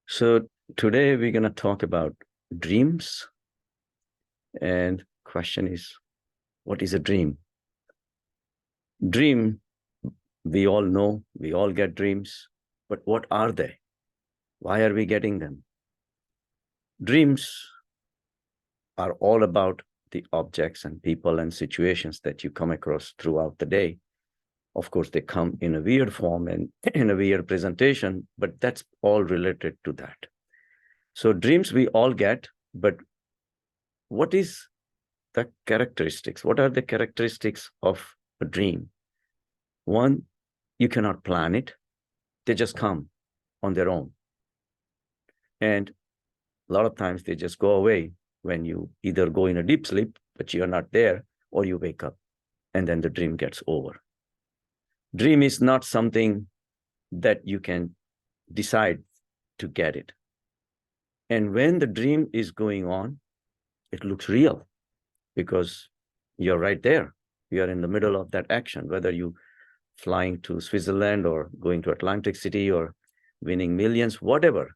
So today we're going to talk about dreams. And question is, what is a dream? Dream, we all know, we all get dreams, but what are they? Why are we getting them? Dreams are all about the objects and people and situations that you come across throughout the day. Of course, they come in a weird form and in a weird presentation, but that's all related to that. So dreams we all get, but what is the characteristics? What are the characteristics of a dream? One, you cannot plan it. They just come on their own. And a lot of times they just go away when you either go in a deep sleep, but you're not there, or you wake up and then the dream gets over. Dream is not something that you can decide to get it. And when the dream is going on, it looks real because you're right there. You're in the middle of that action, whether you flying to Switzerland or going to Atlantic City or winning millions, whatever.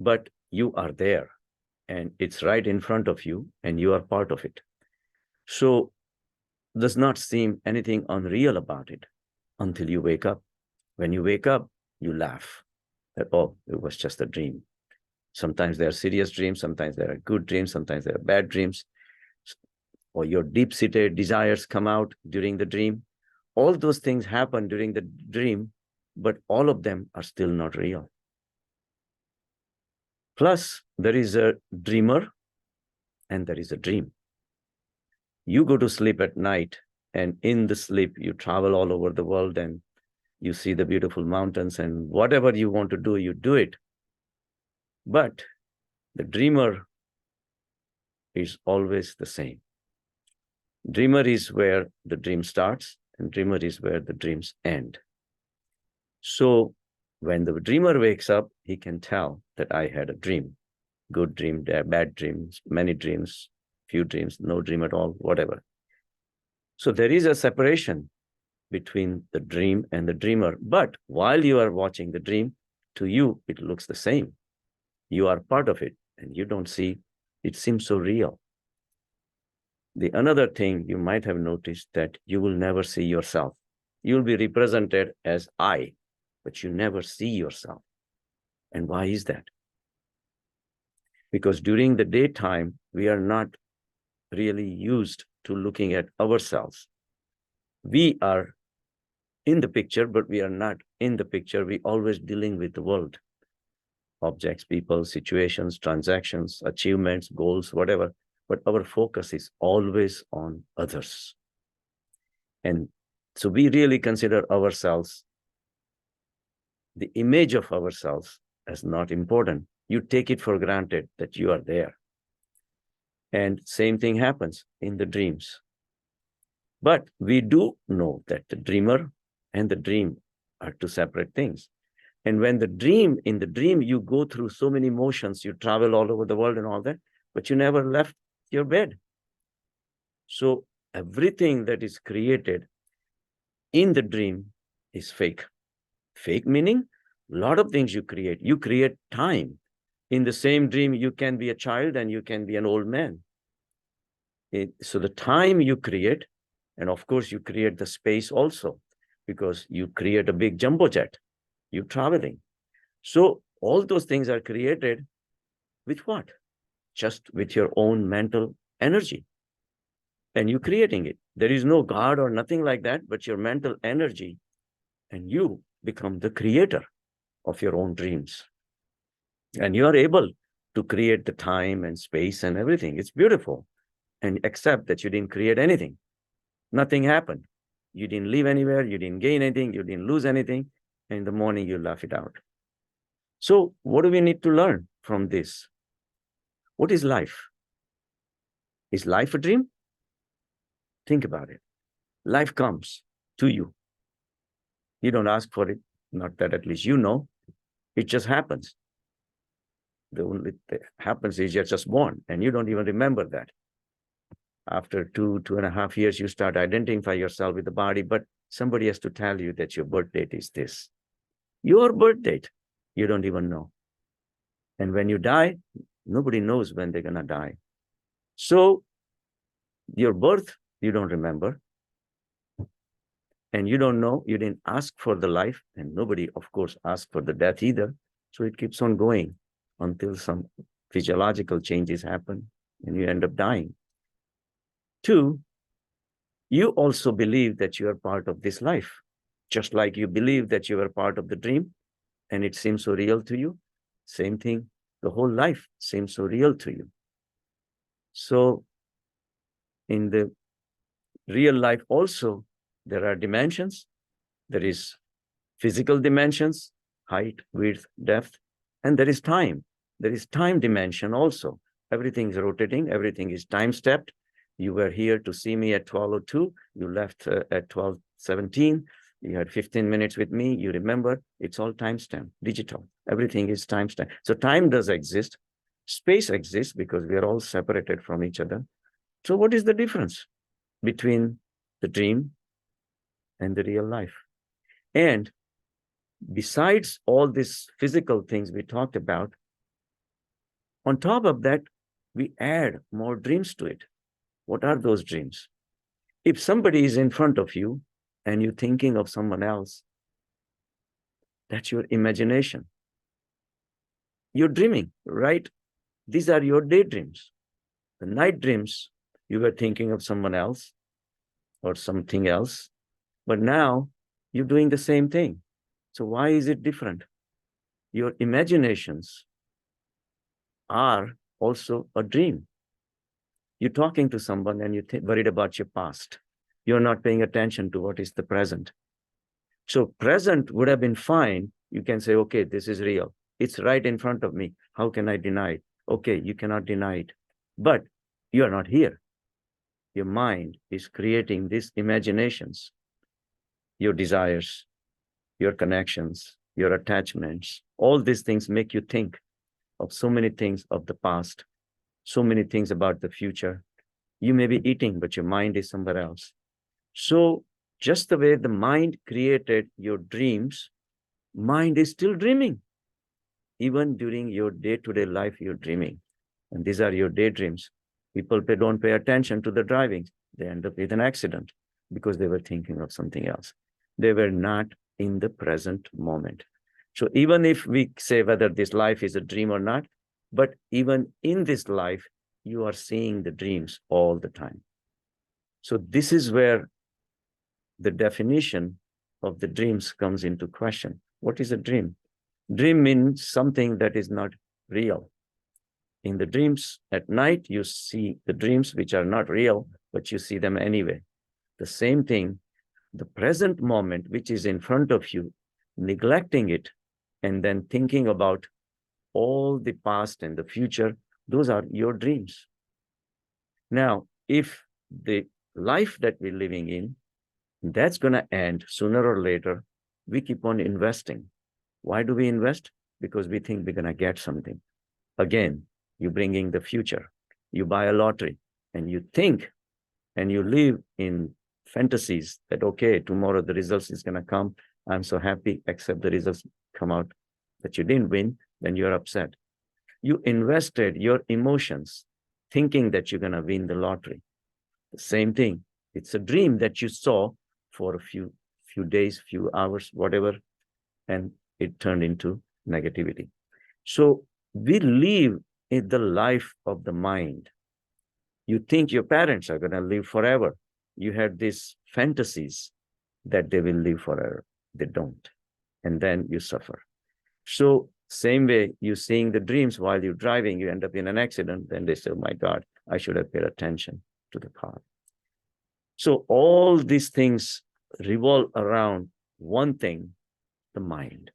But you are there and it's right in front of you and you are part of it. So does not seem anything unreal about it until you wake up. When you wake up, you laugh that, oh, it was just a dream. Sometimes they're serious dreams, sometimes there are good dreams, sometimes there are bad dreams, or your deep-seated desires come out during the dream. All those things happen during the dream, but all of them are still not real. Plus, there is a dreamer and there is a dream. You go to sleep at night, and in the sleep, you travel all over the world and you see the beautiful mountains, and whatever you want to do, you do it. But the dreamer is always the same. Dreamer is where the dream starts, and dreamer is where the dreams end. So when the dreamer wakes up, he can tell that I had a dream. Good dream, bad dreams, many dreams, few dreams, no dream at all, whatever. So there is a separation between the dream and the dreamer. But while you are watching the dream, to you, it looks the same. You are part of it and you don't see, it seems so real. The another thing you might have noticed that you will never see yourself. You'll be represented as I, but you never see yourself. And why is that? Because during the daytime, we are not really used to looking at ourselves. We are in the picture, but we are not in the picture. We always dealing with the world. Objects, people, situations, transactions, achievements, goals, whatever. But our focus is always on others. And so we really consider ourselves, the image of ourselves, as not important. You take it for granted that you are there. And same thing happens in the dreams. But we do know that the dreamer and the dream are two separate things. And when in the dream, you go through so many motions, you travel all over the world and all that, but you never left your bed. So everything that is created in the dream is fake. Fake meaning a lot of things you create time. In the same dream, you can be a child and you can be an old man. So the time you create, and of course you create the space also, because you create a big jumbo jet, you're traveling. So all those things are created with what? Just with your own mental energy. And you're creating it. There is no God or nothing like that, but your mental energy, and you become the creator of your own dreams. And you are able to create the time and space and everything. It's beautiful. And accept that you didn't create anything. Nothing happened. You didn't live anywhere. You didn't gain anything. You didn't lose anything. And in the morning, you laugh it out. So what do we need to learn from this? What is life? Is life a dream? Think about it. Life comes to you. You don't ask for it. Not that at least you know. It just happens. The only thing that happens is you're just born and you don't even remember that. After 2.5 years, you start identifying yourself with the body, but somebody has to tell you that your birth date is this. Your birth date, you don't even know. And when you die, nobody knows when they're going to die. So your birth, you don't remember. And you don't know, you didn't ask for the life, and nobody, of course, asked for the death either. So it keeps on going until some physiological changes happen and you end up dying. 2, you also believe that you are part of this life, just like you believe that you are part of the dream and it seems so real to you. Same thing, the whole life seems so real to you. So in the real life also, there are dimensions. There is physical dimensions, height, width, depth, and there is time. There is time dimension also. Everything is rotating, everything is time stepped. You were here to see me at 12:02, you left at 12:17, you had 15 minutes with me, you remember, it's all timestamp, digital. Everything is timestamp. So time does exist, space exists because we are all separated from each other. So what is the difference between the dream and the real life? And besides all these physical things we talked about, on top of that, we add more dreams to it. What are those dreams? If somebody is in front of you and you're thinking of someone else, that's your imagination. You're dreaming, right? These are your daydreams. The night dreams, you were thinking of someone else or something else, but now you're doing the same thing. So why is it different? Your imaginations are also a dream. You're talking to someone and you're worried about your past. You're not paying attention to what is the present. So present would have been fine. You can say, okay, this is real. It's right in front of me. How can I deny it? Okay, you cannot deny it. But you are not here. Your mind is creating these imaginations, your desires, your connections, your attachments. All these things make you think of so many things of the past, so many things about the future. You may be eating, but your mind is somewhere else. So just the way the mind created your dreams, mind is still dreaming. Even during your day-to-day life, you're dreaming. And these are your daydreams. People don't pay attention to the driving. They end up with an accident because they were thinking of something else. They were not in the present moment. So even if we say whether this life is a dream or not, but even in this life, you are seeing the dreams all the time. So this is where the definition of the dreams comes into question. What is a dream? Dream means something that is not real. In the dreams at night, you see the dreams which are not real, but you see them anyway. The same thing, the present moment, which is in front of you, neglecting it, and then thinking about all the past and the future, those are your dreams. Now, if the life that we're living in, that's going to end sooner or later, we keep on investing. Why do we invest? Because we think we're going to get something. Again, you bring in the future. You buy a lottery and you think and you live in fantasies that, okay, tomorrow the results is going to come. I'm so happy, except the results come out that you didn't win, then you're upset. You invested your emotions thinking that you're going to win the lottery. The same thing. It's a dream that you saw for a few days, few hours, whatever, and it turned into negativity. So we live in the life of the mind. You think your parents are going to live forever. You have these fantasies that they will live forever. They don't. And then you suffer. So same way, you're seeing the dreams while you're driving, you end up in an accident. Then they say, oh my God, I should have paid attention to the car. So all these things revolve around one thing, the mind.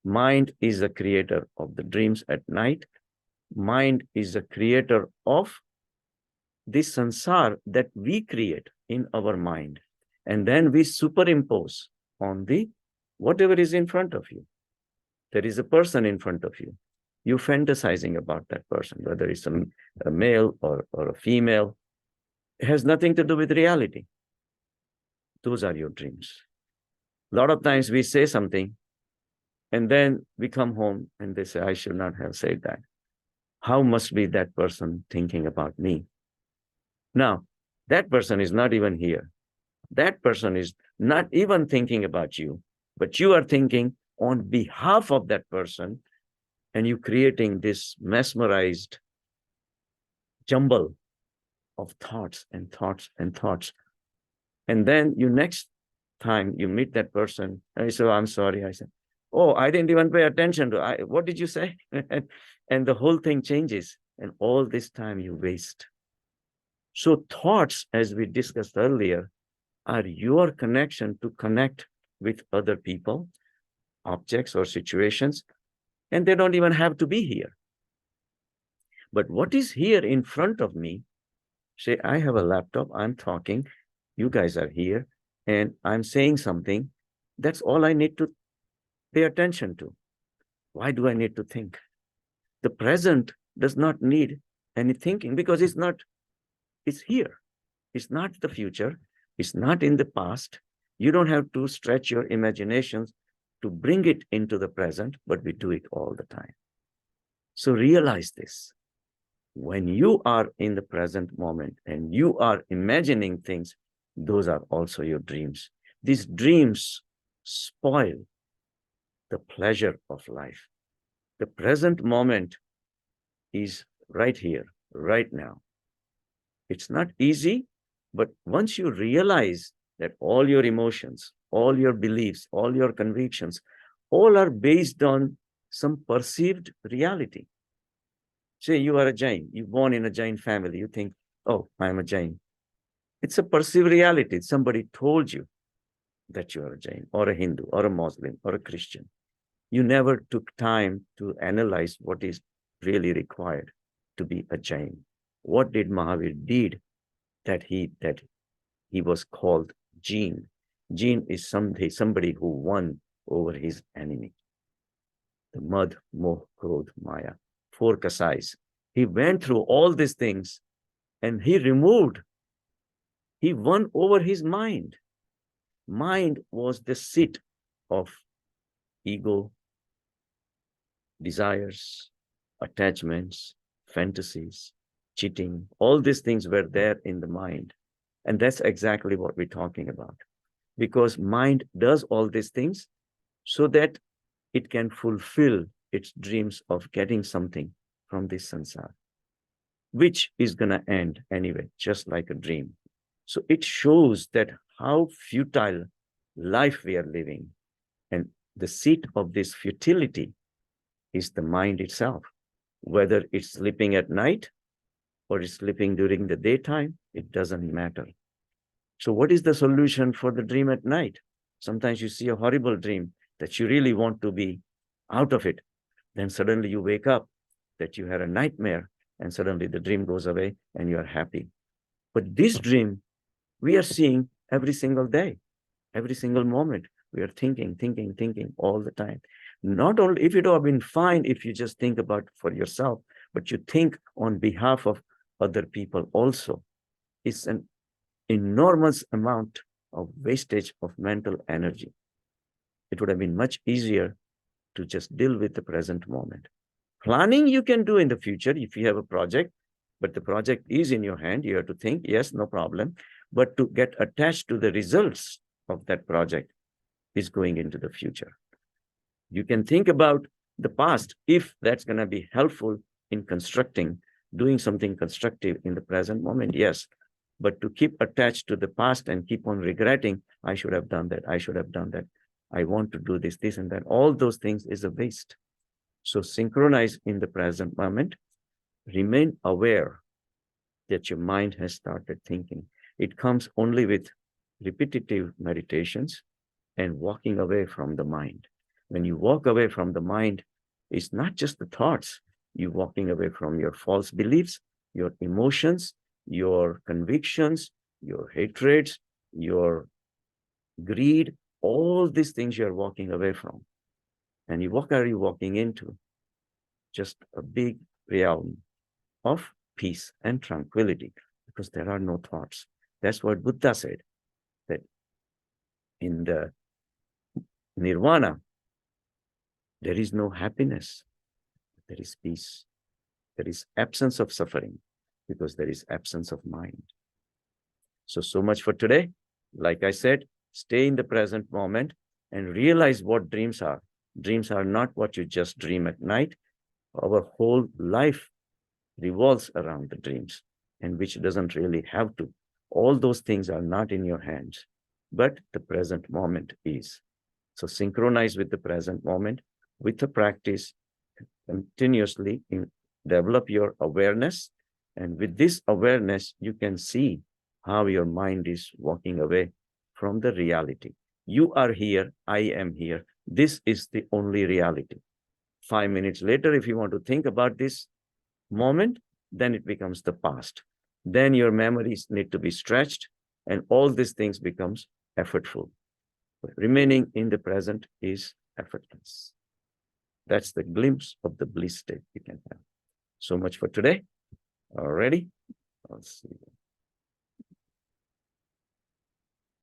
Mind is the creator of the dreams at night. Mind is the creator of this sansar that we create in our mind. And then we superimpose on the whatever is in front of you. There is a person in front of you. You're fantasizing about that person, whether it's a male or a female. It has nothing to do with reality. Those are your dreams. A lot of times we say something And then we come home and they say, I should not have said that. How must be that person thinking about me? Now, that person is not even here. That person is not even thinking about you, but you are thinking on behalf of that person, and you creating this mesmerized jumble of thoughts and thoughts and thoughts. And then you next time you meet that person, and you say, oh, I'm sorry. I said, oh, I didn't even pay attention to what did you say? And the whole thing changes. And all this time you waste. So thoughts, as we discussed earlier, are your connection to connect with other people, objects, or situations, and they don't even have to be here. But what is here in front of me? Say, I have a laptop, I'm talking, you guys are here, and I'm saying something. That's all I need to pay attention to. Why do I need to think? The present does not need any thinking because it's here. It's not the future. It's not in the past. You don't have to stretch your imaginations to bring it into the present, but we do it all the time. So realize this. When you are in the present moment and you are imagining things, those are also your dreams. These dreams spoil the pleasure of life. The present moment is right here, right now. It's not easy, but once you realize that all your emotions, all your beliefs, all your convictions, all are based on some perceived reality. Say you are a Jain, you're born in a Jain family, you think, oh, I'm a Jain. It's a perceived reality. Somebody told you that you are a Jain or a Hindu or a Muslim or a Christian. You never took time to analyze what is really required to be a Jain. What did Mahavir did that he was called Jin? Jin is somebody who won over his enemy. The Mad, Moh, Krodh, Maya, 4 kasais. He went through all these things and he won over his mind. Mind was the seat of ego, desires, attachments, fantasies, cheating. All these things were there in the mind. And that's exactly what we're talking about. Because mind does all these things so that it can fulfill its dreams of getting something from this sansar, which is going to end anyway, just like a dream. So it shows that how futile life we are living. And the seat of this futility is the mind itself. Whether it's sleeping at night or it's sleeping during the daytime, it doesn't matter. So what is the solution for the dream at night? Sometimes you see a horrible dream that you really want to be out of it. Then suddenly you wake up that you had a nightmare and suddenly the dream goes away and you are happy. But this dream, we are seeing every single day, every single moment. We are thinking all the time. Not only if it would have been fine if you just think about for yourself, but you think on behalf of other people also. It's an enormous amount of wastage of mental energy. It would have been much easier to just deal with the present moment. Planning you can do in the future if you have a project, but the project is in your hand. You have to think, yes, no problem. But to get attached to the results of that project is going into the future. You can think about the past if that's going to be helpful in constructing, doing something constructive in the present moment, yes. But to keep attached to the past and keep on regretting, I should have done that, I should have done that, I want to do this, this and that, all those things is a waste. So synchronize in the present moment, remain aware that your mind has started thinking. It comes only with repetitive meditations and walking away from the mind. When you walk away from the mind, it's not just the thoughts. You're walking away from your false beliefs, your emotions, your convictions, your hatreds, your greed, all these things you're walking away from. And what are you walking into? Just a big realm of peace and tranquility, because there are no thoughts. That's what Buddha said, that in the nirvana, There is no happiness. There is peace. There is absence of suffering because there is absence of mind. So much for today. Like I said, stay in the present moment and realize what dreams are. Dreams are not what you just dream at night. Our whole life revolves around the dreams, and which doesn't really have to. All those things are not in your hands, but the present moment is. So synchronize with the present moment with the practice continuously, develop your awareness. And with this awareness, you can see how your mind is walking away from the reality. You are here, I am here. This is the only reality. 5 minutes later, if you want to think about this moment, then it becomes the past. Then your memories need to be stretched, and all these things becomes effortful. But remaining in the present is effortless. That's the glimpse of the bliss state you can have. So much for today. Already, I'll see you.